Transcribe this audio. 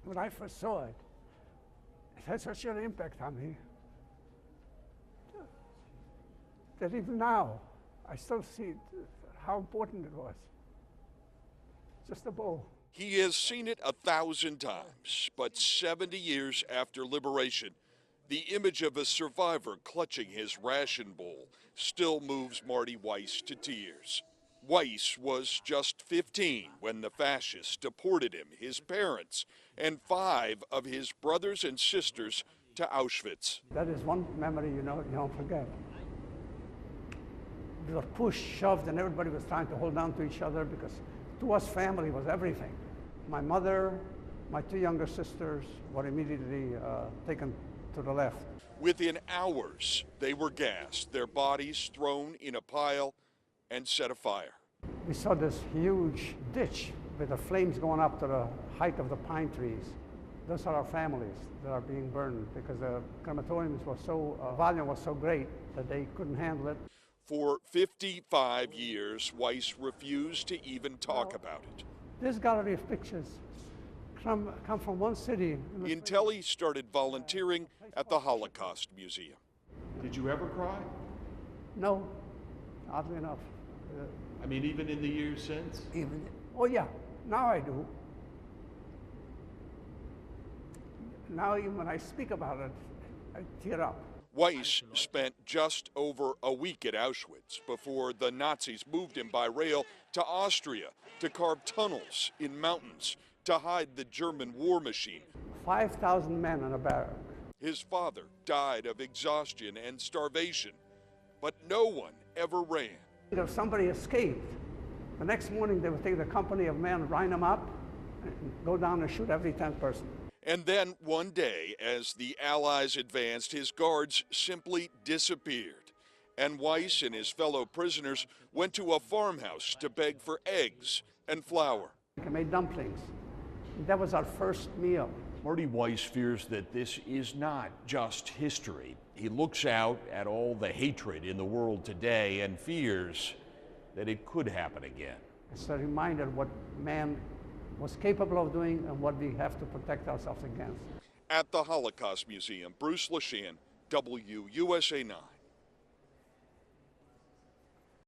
When I first saw it, it had such an impact on me that even now, I still see how important it was. Just a bowl. He has seen it 1,000 times, but 70 years after liberation, the image of a survivor clutching his ration bowl still moves Marty Weiss to tears. Weiss was just 15 when the fascists deported him, his parents, and 5 of his brothers and sisters to Auschwitz. That is one memory you don't forget. We were pushed, shoved, and everybody was trying to hold on to each other because to us family was everything. My mother, my 2 younger sisters were immediately taken to the left. Within hours, they were gassed, their bodies thrown in a pile and set afire. We saw this huge ditch with the flames going up to the height of the pine trees. Those are our families that are being burned because the crematoriums were so, volume was so great that they couldn't handle it. For 55 years, Weiss refused to even talk about it. This gallery of pictures come from one city. Until he started volunteering at the Holocaust Museum. Did you ever cry? No, oddly enough. I mean, even in the years since? Oh yeah, now I do. Now even when I speak about it, I tear up. Weiss spent just over a week at Auschwitz before the Nazis moved him by rail to Austria to carve tunnels in mountains to hide the German war machine. 5,000 men in a barrack. His father died of exhaustion and starvation, but no one ever ran. If somebody escaped, the next morning they would take the company of men, line them up, and go down and shoot every 10th person. And then one day, as the Allies advanced, his guards simply disappeared. And Weiss and his fellow prisoners went to a farmhouse to beg for eggs and flour. I made dumplings. That was our first meal. Marty Weiss fears that this is not just history. He looks out at all the hatred in the world today and fears that it could happen again. It's a reminder of what man was capable of doing and what we have to protect ourselves against. At the Holocaust Museum, Bruce Leshan, WUSA 9.